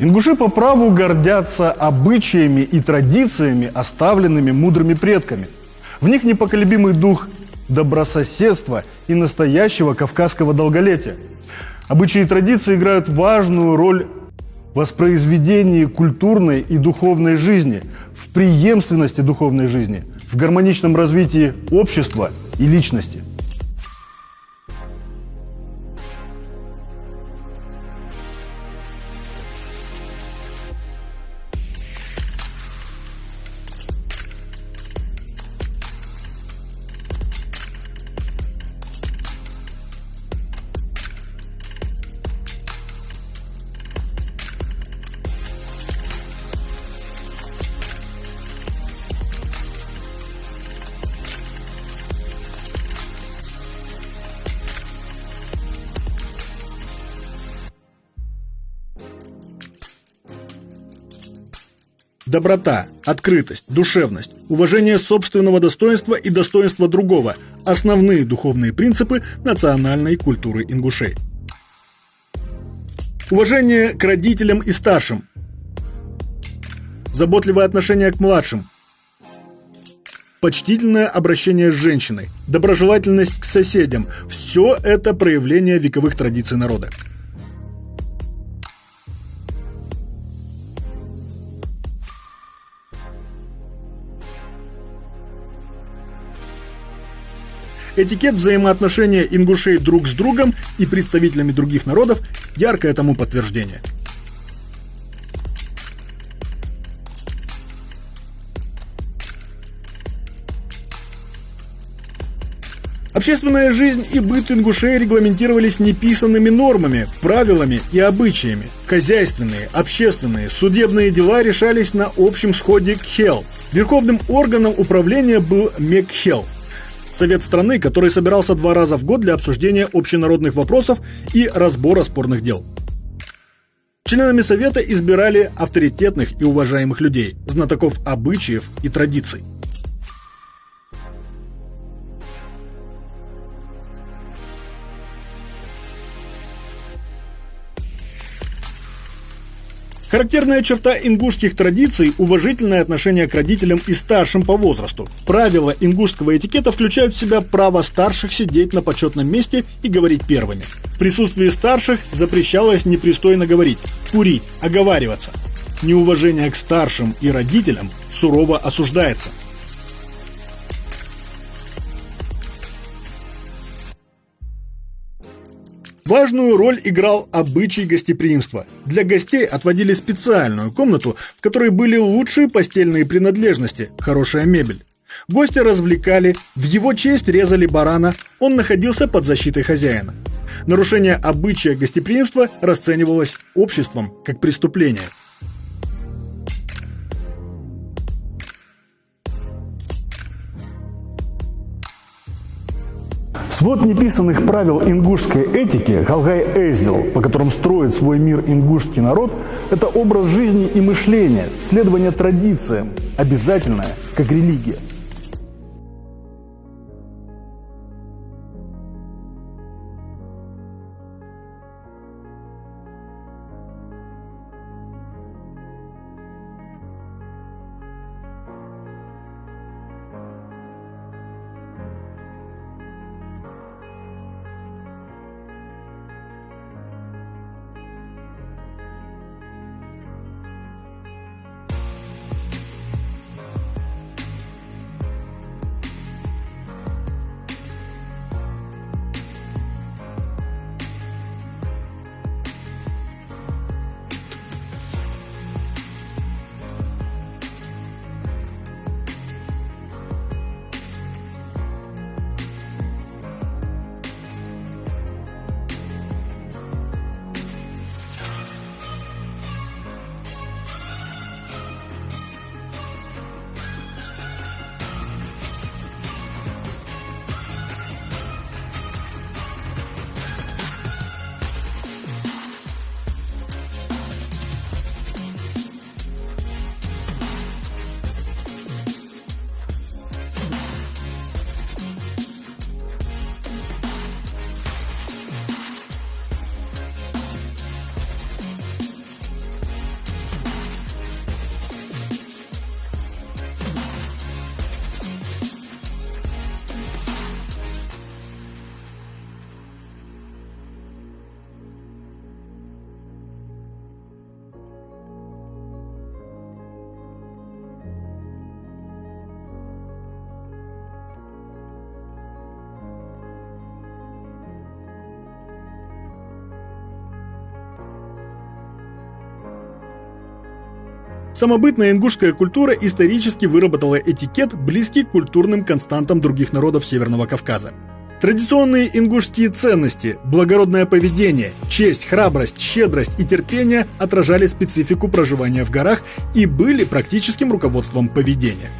Ингуши по праву гордятся обычаями и традициями, оставленными мудрыми предками. В них непоколебимый дух добрососедства и настоящего кавказского долголетия. Обычаи и традиции играют важную роль в воспроизведении культурной и духовной жизни, в преемственности духовной жизни, в гармоничном развитии общества и личности. Доброта, открытость, душевность, уважение собственного достоинства и достоинства другого – основные духовные принципы национальной культуры ингушей. Уважение к родителям и старшим. Заботливое отношение к младшим. Почтительное обращение с женщиной. Доброжелательность к соседям – все это проявление вековых традиций народа. Этикет взаимоотношения ингушей друг с другом и представителями других народов – яркое тому подтверждение. Общественная жизнь и быт ингушей регламентировались неписанными нормами, правилами и обычаями. Хозяйственные, общественные, судебные дела решались на общем сходе Кхел. Верховным органом управления был Мекхел. Совет страны, который собирался 2 раза в год для обсуждения общенародных вопросов и разбора спорных дел. Членами Совета избирали авторитетных и уважаемых людей, знатоков обычаев и традиций. Характерная черта ингушских традиций – уважительное отношение к родителям и старшим по возрасту. Правила ингушского этикета включают в себя право старших сидеть на почетном месте и говорить первыми. В присутствии старших запрещалось непристойно говорить, курить, оговариваться. Неуважение к старшим и родителям сурово осуждается. Важную роль играл обычай гостеприимства. Для гостей отводили специальную комнату, в которой были лучшие постельные принадлежности, хорошая мебель. Гостя развлекали, в его честь резали барана, он находился под защитой хозяина. Нарушение обычая гостеприимства расценивалось обществом как преступление. Свод неписанных правил ингушской этики Галгай Эздил, по которым строит свой мир ингушский народ, это образ жизни и мышления, следование традициям, обязательное, как религия. Самобытная ингушская культура исторически выработала этикет, близкий к культурным константам других народов Северного Кавказа. Традиционные ингушские ценности, благородное поведение, честь, храбрость, щедрость и терпение отражали специфику проживания в горах и были практическим руководством поведения.